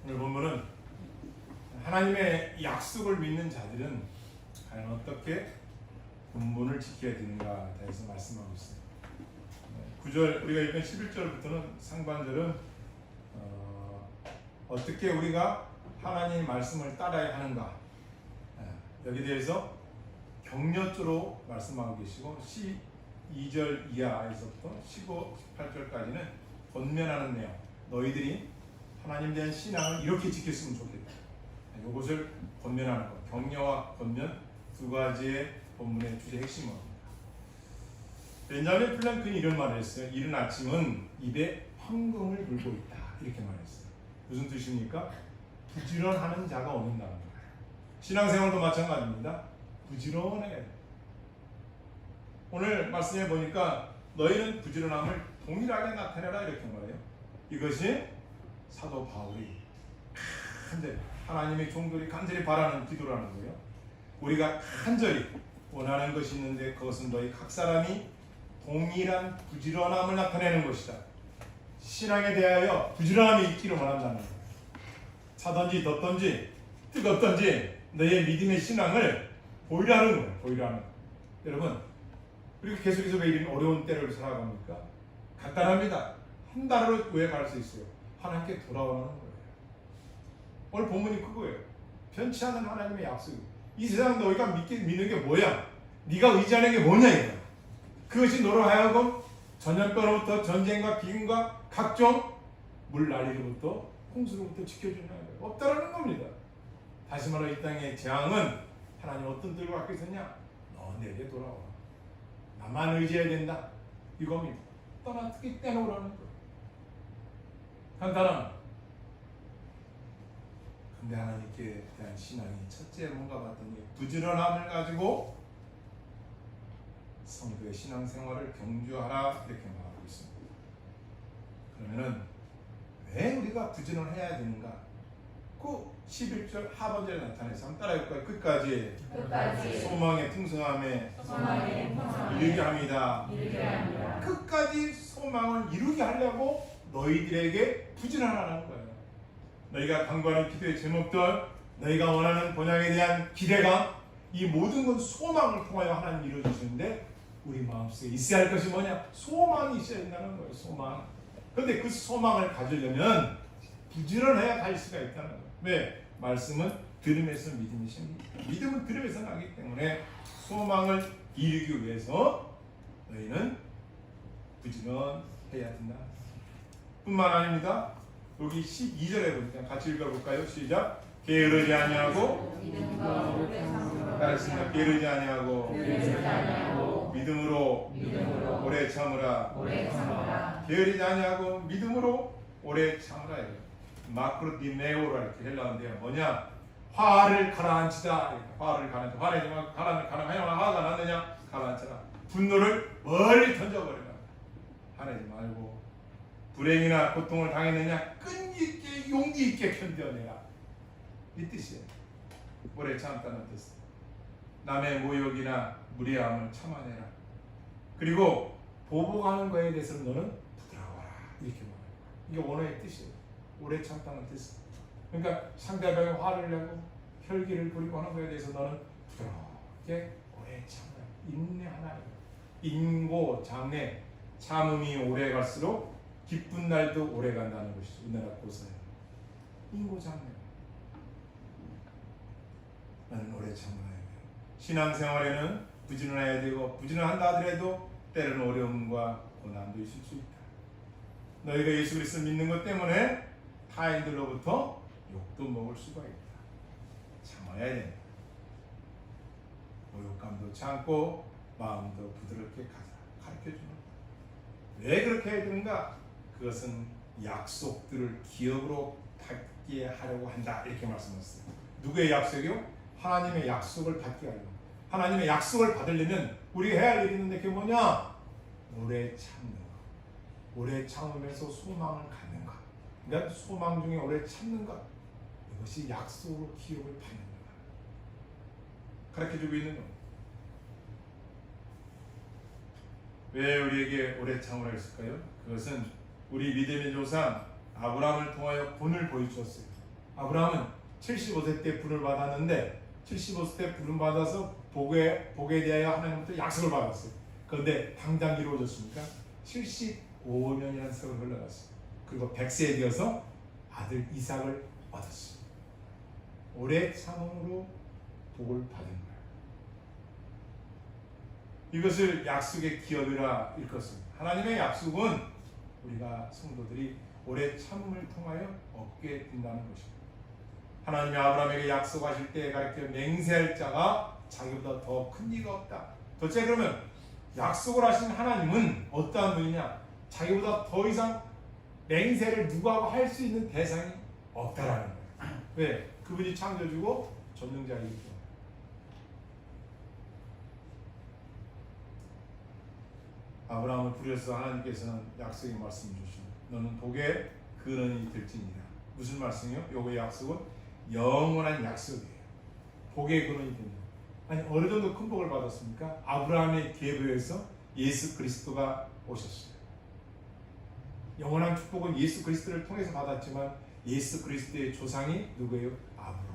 오늘 본문은 하나님의 약속을 믿는 자들은 과연 어떻게 본분을 지켜야 되는가에 대해서 말씀하고 있습니다. 9절 우리가 읽은 11절부터는 상반절은 어떻게 우리가 하나님의 말씀을 따라야 하는가, 여기에 대해서 격려조로 말씀하고 계시고 12절 이하에서부터 15, 18절까지는 권면하는 내용, 너희들이 하나님에 대한 신앙을 이렇게 지켰으면 좋겠다, 이것을 권면하는 것, 격려와 권면 두 가지의 본문의 주제 핵심입니다. 벤자민 플랭크는 이런 말을 했어요. 이른 아침은 입에 황금을 물고 있다, 이렇게 말했어요. 무슨 뜻입니까? 부지런하는 자가 얻는다는 거예요. 신앙생활도 마찬가지입니다. 부지런해야 돼요. 오늘 말씀해 보니까 너희는 부지런함을 동일하게 나타내라, 이렇게 말해요. 이것이 사도 바울이 간절히 하나님의 종들이 간절히 바라는 기도라는 거예요. 우리가 간절히 원하는 것이 있는데 그것은 너희 각 사람이 동일한 부지런함을 나타내는 것이다. 신앙에 대하여 부지런함이 있기를 원한다는 거예요. 차든지 덥든지 뜨겁든지 너의 믿음의 신앙을 보이라는 거예요. 보이라는 거예요. 여러분, 우리가 계속해서 왜 이런 어려운 때를 살아갑니까? 간단합니다. 한 달을 왜 갈 수 있어요? 하나님께 돌아오는 거예요. 오늘 본문이 그거예요. 변치 않는 하나님의 약속이. 이 세상 너희가 믿는 게 뭐야? 네가 의지하는 게 뭐냐, 이거야. 그것이 너로 하여금 전염병으로부터 전쟁과 비금과 각종 물난리로부터 홍수로부터 지켜주는 거예요. 없다라는 겁니다. 다시 말해 이 땅의 재앙은 하나님 어떤 뜻을 갖고 있었냐? 너 내게 돌아와. 나만 의지해야 된다. 이겁니다. 떠나기 떼놓으라는 거예요. 간단한. 근데 하나님께 대한 신앙이 첫째 뭔가 봤더니 부지런함을 가지고 성도의 신앙생활을 경주하라, 이렇게 말하고 있습니다. 그러면은 왜 우리가 부지런해야 되는가? 그 11절 하반절에 나타내서 한번 따라해볼까요? 끝까지 소망의 풍성함에 이르게 합니다. 끝까지 소망을 이루게 하려고 너희들에게 부지런하라는 거예요. 너희가 간구하는 기도의 제목들, 너희가 원하는 본향에 대한 기대감, 이 모든 건 소망을 통하여 하나님 이루어주시는데 우리 마음속에 있어야 할 것이 뭐냐? 소망이 있어야 된다는 거예요. 소망. 그런데 그 소망을 가지려면 부지런해야 갈 수가 있다는 거예요. 왜? 말씀은 들음에서 믿음이 생깁니다. 믿음은 들음에서 나기 때문에 소망을 이루기 위해서 너희는 부지런해야 된다. 뿐만 아닙니다. 여기 12절에 보니까 같이 읽어볼까요? 시작. 게으르지 아니하고 따르겠습니다. 게으르지 아니하고 믿음으로 오래 참으라. 게으르지 아니하고 믿음으로 오래 참으라. 마크로디메오라 이렇게 헬라어인데요. 뭐냐? 화를 가라앉히다. 화를 가라앉히다. 화내지 말고 가라앉히다. 화가 났느냐? 가라앉혀라. 분노를 멀리 던져버리라. 화내지 말고. 불행이나 고통을 당했느냐? 끈기있게 용기 있게 견뎌내라. 이 뜻이에요. 오래 참다는 뜻. 남의 모욕이나 무례함을 참아내라. 그리고 보복하는 거에 대해서는 너는 부드러워라, 이렇게 말해요. 이게 원어의 뜻이에요. 오래 참다는 뜻. 그러니까 상대방이 화를 내고 혈기를 부리고 하는 거에 대해서 너는 부드럽게 오래 참아라. 인내하라. 인고 장래, 참음이 오래 갈수록 기쁜 날도 오래 간다는 것이죠. 우리나라 고사예요. 인고장래. 나는 오래 참아야 돼요. 신앙생활에는 부지런해야 되고, 부지런한다 하더라도 때로는 어려움과 고난도 있을 수 있다. 너희가 예수 그리스도 믿는 것 때문에 타인들로부터 욕도 먹을 수가 있다. 참아야 된다. 모욕감도 참고 마음도 부드럽게 가르쳐주는 거다. 왜 그렇게 해야 되는가? 그것은 약속들을 기업으로 받게 하려고 한다, 이렇게 말씀하셨어요. 누구의 약속이요? 하나님의 약속을 받게 하려고. 하나님의 약속을 받으려면 우리가 해야 할 일이 있는데 그게 뭐냐? 오래 참는 것. 오래 참으면서 소망을 갖는 것. 그러니까 소망 중에 오래 참는 것. 이것이 약속으로 기업을 받는 거다. 가르쳐주고 있는 것. 왜 우리에게 오래 참으라 했을까요? 그것은 우리 믿음의 조상 아브라함을 통하여 본을 보여주었어요. 아브라함은 75세 때 부름을 받았는데 75세 때 부름 받아서 복에 대하여 하나님부터 약속을 받았어요. 그런데 당장 이루어졌습니까? 75년이라는 세월이 흘러갔어요. 그리고 100세에 되어서 아들 이삭을 얻었어요. 오래 참음으로 복을 받은 거예요. 이것을 약속의 기업이라 일컫습니다. 하나님의 약속은 우리가 성도들이 오래 참음을 통하여 얻게 된다는 것입니다. 하나님이 아브라함에게 약속하실 때 가르쳐 맹세할 자가 자기보다 더 큰 이가 없다. 도대체 그러면 약속을 하신 하나님은 어떠한 분이냐? 자기보다 더 이상 맹세를 누구하고 할 수 있는 대상이 없다라는 거예요. 왜? 그분이 창조주고 전능자이기 때문에. 아브라함을 부려서 하나님께서는 약속의 말씀을 주십니다. 너는 복의 근원이 될지니라. 무슨 말씀이요? 요거의 약속은 영원한 약속이에요. 복의 근원이 됩니다. 아니 어느 정도 큰 복을 받았습니까? 아브라함의 계보에서 예수 그리스도가 오셨어요. 영원한 축복은 예수 그리스도를 통해서 받았지만 예수 그리스도의 조상이 누구예요? 아브라함.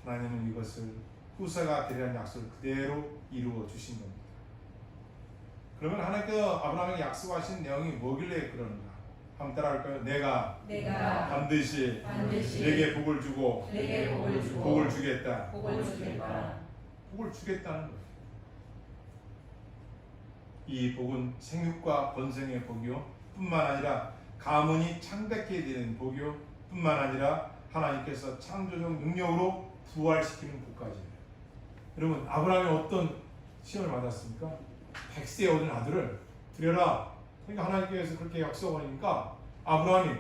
하나님은 이것을 후사가 되리라는 약속을 그대로 이루어 주신 겁니다. 그러면 하나님께서 아브라함에게 약속하신 내용이 뭐길래 그러는가? 한번 따라할까요? 내가 반드시 내게 복을 주고 복을 주겠다. 복을 주겠다는 거예요. 이 복은 생육과 번성의 복이요 뿐만 아니라 가문이 창백해 되는 복이요 뿐만 아니라 하나님께서 창조적 능력으로 부활시키는 복까지예요. 여러분 아브라함이 어떤 시험을 받았습니까? 100세에 얻은 아들을 드려라. 그러니까 하나님께서 그렇게 약속하니까 아브라함이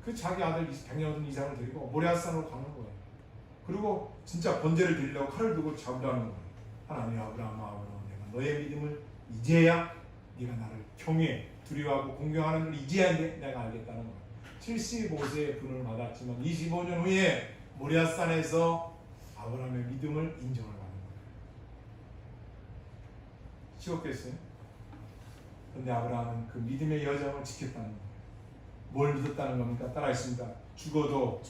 그 자기 아들 100년 얻은 이삭을 데리고 모리아산으로 가는 거예요. 그리고 진짜 번제를 드리려고 칼을 들고 잡으라는 거예요. 하나님이 아브라함아 내가 너의 믿음을 이제야 네가 나를 경외 두려워하고 공경하는 걸 이제야 내가 알겠다는 거예요. 75세에 분을 받았지만 25년 후에 모리아산에서 아브라함의 믿음을 인정을 받는 거예요. 쉬웠겠어요? 그런데 아브라함은 그 믿음의 여정을 지켰다는 거예요. 뭘 믿었다는 겁니까? 따라 있습니다. 죽어도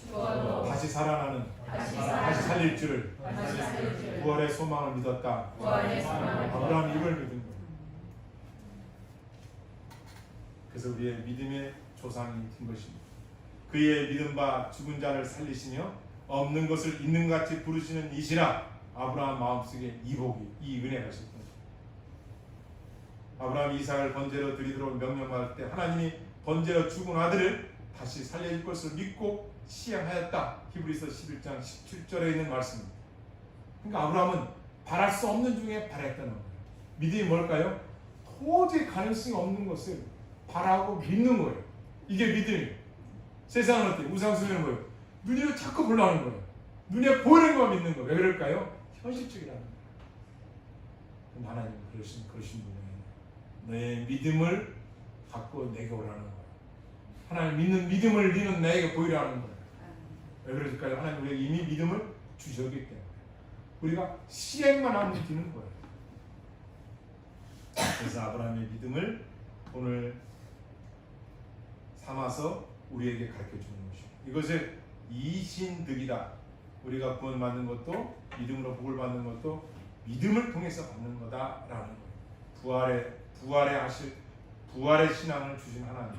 다시 살아나는 다시 살릴 줄을 부활의 소망을 믿었다. 아브라함이 이걸 믿은 거예요. 그래서 우리의 믿음의 조상이 된 것입니다. 그의 믿음 바 죽은 자를 살리시며 없는 것을 있는 것 같이 부르시는 이시라. 아브라함 마음속에 이 복이 이 은혜가 있었던 거예요. 아브라함이 이삭을 번제로 드리도록 명령받을 때 하나님이 번제로 죽은 아들을 다시 살려줄 것을 믿고 시행하였다. 히브리서 11장 17절에 있는 말씀입니다. 그러니까 아브라함은 바랄 수 없는 중에 바랬다는 거예요. 믿음이 뭘까요? 도저히 가능성이 없는 것을 바라고 믿는 거예요. 이게 믿음이에요. 세상은 어때요? 우상숭배는 뭐예요? 눈으로 자꾸 보려는 거예요. 눈에 보이는 것만 믿는 거예요. 왜 그럴까요? 현실적이라는 거예요. 그럼 하나님은 그러신 분이에요. 너의 믿음을 갖고 내게 오라는 거예요. 하나님 믿는 믿음을 너는 나에게 보이라는 거예요. 왜 그럴까요? 하나님 우리에게 이미 믿음을 주셨기 때문에 우리가 시행만 하면 되는 거예요. 그래서 아브라함의 믿음을 오늘 삼아서 우리에게 가르쳐주는 것입니다. 이것을 이신득이다. 우리가 구원받는 것도 믿음으로 복을 받는 것도 믿음을 통해서 받는 거다라는 거예요. 부활의 신앙을 주신 하나님,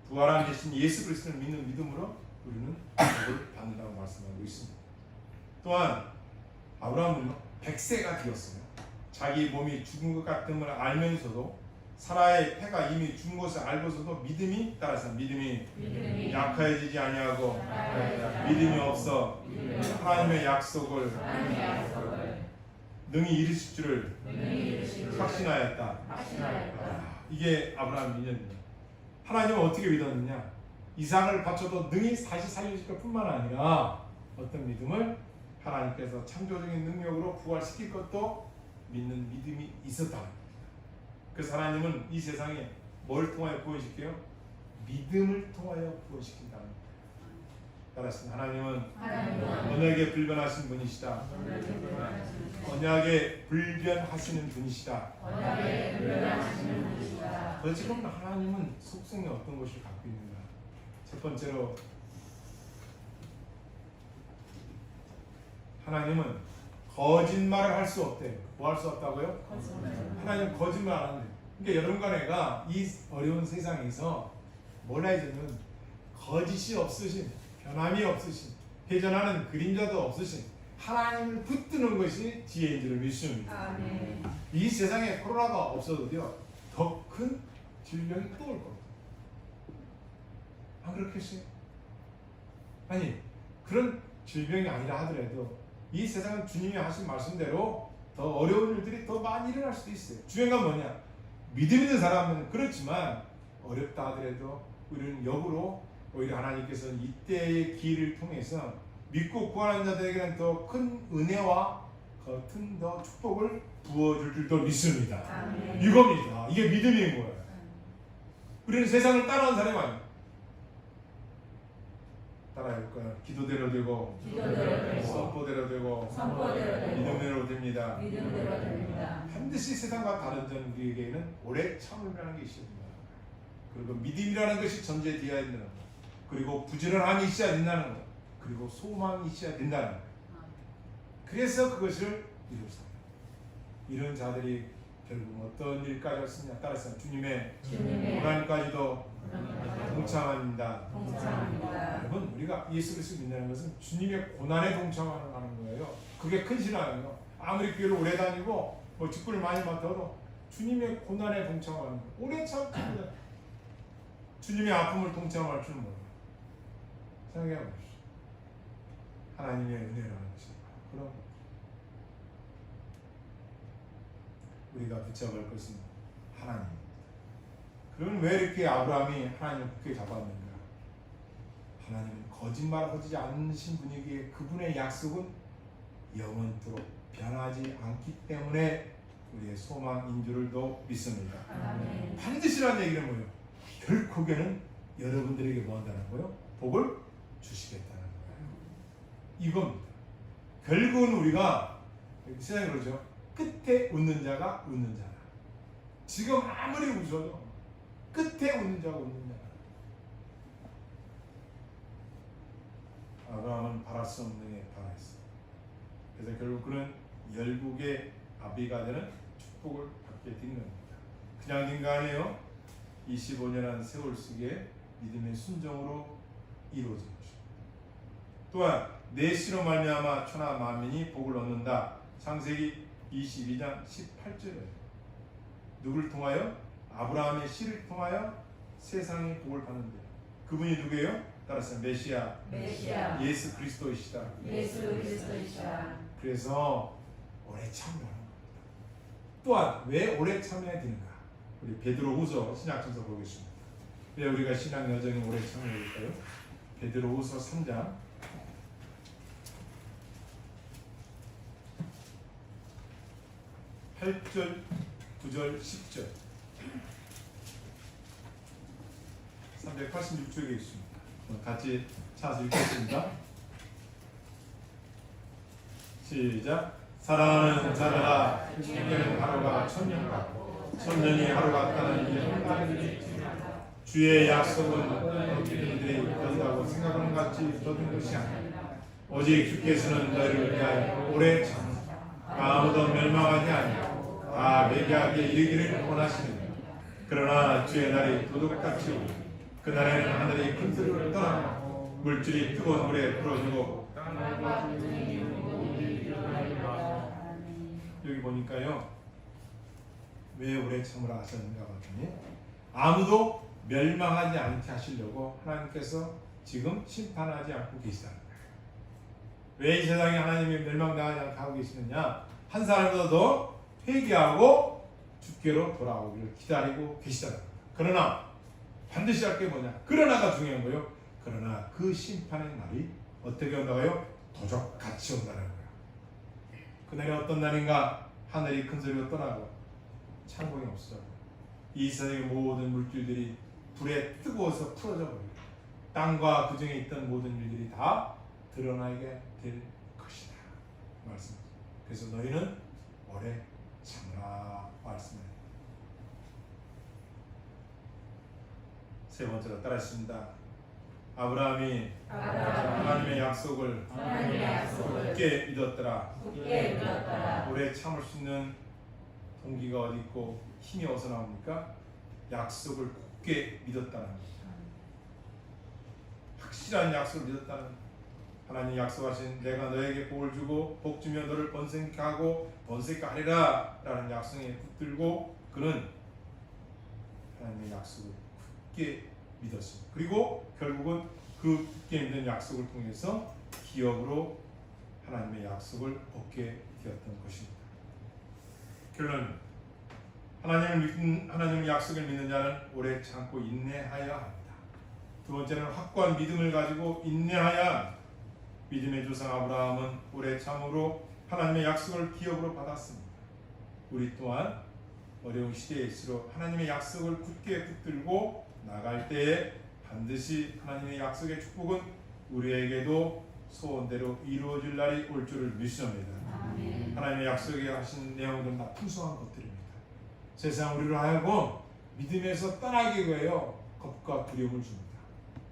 부활한 대신 예수 그리스도를 믿는 믿음으로 우리는 복을 받는다고 말씀하고 있습니다. 또한 아브라함은 100세가 되었어요. 자기 몸이 죽은 것 같음을 알면서도 사라의 태가 이미 죽은 것을 알고서도 믿음이 따라서 믿음이 약해지지 아니하고 믿음이 없어 하나님의 약속을 능히 이루실 줄을 확신하였다. 이게 아브라함의 믿음입니다. 하나님은 어떻게 믿었느냐? 이삭을 바쳐도 능히 다시 살려줄 것뿐만 아니라 어떤 믿음을 하나님께서 창조적인 능력으로 부활시킬 것도 믿는 믿음이 있었다. 그래서 하나님은 이 세상에 뭘 통하여 구원시켜요? 믿음을 통하여 구원시킨다는 거예요. 따라서 하나님은 언약에 불변하신 분이시다. 언약에 불변하시는 분이시다. 더 그렇지 그럼 하나님은 속성이 어떤 것을 갖고 있는가? 첫 번째로 하나님은 거짓말을 할 수 없대요. 뭐 할 수 없다고요? 하나님 거짓말 안 한대요. 그러니까 여러분과 내가 이 어려운 세상에서 뭘 해야 되는 거짓이 없으신, 변함이 없으신, 회전하는 그림자도 없으신 하나님을 붙드는 것이 지혜인 줄을 믿습니다. 아멘. 이 세상에 코로나가 없어도요 더 큰 질병이 또 올 겁니다. 안 그렇겠어요? 아니 그런 질병이 아니라 하더라도 이 세상은 주님이 하신 말씀대로 더 어려운 일들이 더 많이 일어날 수도 있어요. 중요한 건 뭐냐? 믿음 있는 사람은 그렇지만 어렵다 하더라도 우리는 역으로 오히려 하나님께서는 이때의 기회를 통해서 믿고 구하는 자들에게는 더 큰 은혜와 큰 더 축복을 부어줄 줄도 믿습니다. 아멘. 이겁니다. 이게 믿음인 거예요. 우리는 세상을 따라하는 사람이 아니에요. 따라할까요? 기도대로 되고, 선포대로 되고, 믿음대로 됩니다. 믿음대로 됩니다. 반드시 세상과 다른 점 우리에게는 오래 참으라는 게 있습니다. 그리고 믿음이라는 것이 전제되어야 된다는 것, 그리고 부지런함이 있어야 된다는 것, 그리고 소망이 있어야 된다는 것. 그래서 그것을 이루었습니다. 이런 자들이 결국 어떤 일까지 했느냐 따라서 주님의 고난까지도 동참합니다. 여러분 우리가 예수 그리스도 믿는 것은 주님의 고난에 동참하는 거예요. 그게 큰 신앙이에요. 아무리 교회를 오래 다니고 뭐 직분을 많이 맡아도 주님의 고난에 동참하는 거예요. 오래 참습니다. 주님의 아픔을 동참할 줄은 몰라요. 생각해 보십시오. 하나님의 은혜라는 것이 그런 거. 우리가 붙잡을 것은 하나님입니다. 그러면 왜 이렇게 아브라함이 하나님을 굳게 잡았는가? 하나님은 거짓말하지 않으신 분이기에 그분의 약속은 영원토록 변하지 않기 때문에 우리의 소망인 줄을 더 믿습니다. 아멘. 반드시라는 얘기는 뭐예요? 결국에는 여러분들에게 뭐 한다는 거예요? 복을 주시겠다는 거예요. 이겁니다. 결국은 우리가 세상에 그러죠. 끝에 웃는 자가 웃는 자라. 지금 아무리 웃어도 끝에 웃는 자가 웃는 자라. 아브라함은 바랄 수 없는 게 바랐어. 그래서 결국 그는 열국의 아비가 되는 축복을 받게 된 겁니다. 그냥 된 거 아니에요. 25년한 세월 속에 믿음의 순종으로 이루어진 것입니다. 또한 내 씨로 말미암아 천하 만민이 복을 얻는다. 창세기 22장 18절에 누구를 통하여? 아브라함의 씨를 통하여 세상이 복을 받는데 그분이 누구예요? 따라서 메시아. 예수 그리스도이시다. 그래서 오래 참여하는 겁니다. 또한 왜 오래 참여해야 되는가? 우리 베드로후서 신약성서 보겠습니다. 왜 우리가 신앙 여정에 오래 참여해야 될까요? 베드로후서 3장 8절, 9절, 10절 386쪽에 있습니다. 같이 찾아서 읽겠습니다. 시작. 사랑하는 자들아, 주께는 하루가 천년 같고 천년이 하루 같다는 이를 따르겠지. 주의 약속은 어떤 이들이 그런다고 생각하는 같이 더딘 것이 아니라 오직 주께서는 너희를 위하여 오래 참으사 아무도 멸망하지 아니하고 다 회개하게 이르기를 원하시느니라. 그러나 주의 날이 도둑같이 오니 그날에는 하늘이 큰 소리를 떠나고 물질이 뜨거운 물에 풀어지고 여기 보니까요 왜 오래 참으라 하셨는가 봤더니 아무도 멸망하지 않게 하시려고 하나님께서 지금 심판하지 않고 계시다는 거예요. 왜 이 세상에 하나님이 멸망당하지 않게 하고 계시느냐? 한 사람보다 더 회개하고 주께로 돌아오기를 기다리고 계시다는 거예요. 그러나 반드시 할 게 뭐냐? 그러나가 중요한 거예요. 그러나 그 심판의 날이 어떻게 온다고요? 도적같이 온다는 거예요. 그날이 어떤 날인가? 하늘이 큰 소리로 떠나고 창공이 없어져. 이 세상의 모든 물질들이 불에 뜨거워서 풀어져 버려요. 땅과 그 중에 있던 모든 일들이 다 드러나게 될 것이다. 말씀. 그래서 너희는 오래 참으라 말씀해. 세 번째로 따라했습니다. 아브라함이 아브라함이 하나님의 약속을 하나님의 약속을 굳게 믿었더라. 굳게 믿었더라. 오래 참을 수 있는 동기가 어디 있고 힘이 어디서 나옵니까? 약속을 굳게 믿었다는 겁니다. 확실한 약속을 믿었다는 겁니다. 하나님 약속하신 내가 너에게 복을 주고 복 주며 너를 번성케 하고 번성케 하리라 라는 약속에 붙들고 그는 하나님의 약속을 굳게 믿었습니다. 그리고 결국은 그 굳게 믿는 약속을 통해서 기업으로 하나님의 약속을 얻게 되었던 것입니다. 결론, 하나님의 약속을 믿는 자는 오래 참고 인내하여야 합니다. 두 번째는 확고한 믿음을 가지고 인내하여야 합니다. 믿음의 조상 아브라함은 오래 참으로 하나님의 약속을 기업으로 받았습니다. 우리 또한 어려운 시대일수록 하나님의 약속을 굳게 붙들고 나갈 때에 반드시 하나님의 약속의 축복은 우리에게도 소원대로 이루어질 날이 올 줄을 믿습니다. 아멘. 하나님의 약속에 하신 내용들은 다 풍성한 것들입니다. 세상 우리를 하여금 믿음에서 떠나게 위하여 겁과 두려움을 줍니다.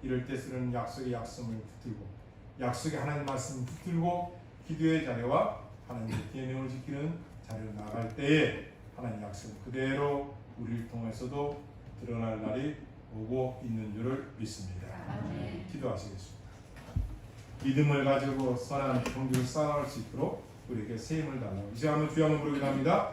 이럴 때 쓰는 약속의 약속을 붙들고 약속의 하나님 말씀을 붙들고 기도의 자리와 하나님의 계명을 지키는 자리로 나갈 때에 하나님 약속은 그대로 우리를 통해서도 드러날 날이 오고 있는 줄을 믿습니다. 아멘. 기도하시겠습니다. 믿음을 가지고 선한 경주를 쌓아갈 수 있도록 우리에게 새 힘을 달라고 이제 한번 주여 한번 부르기도 합니다.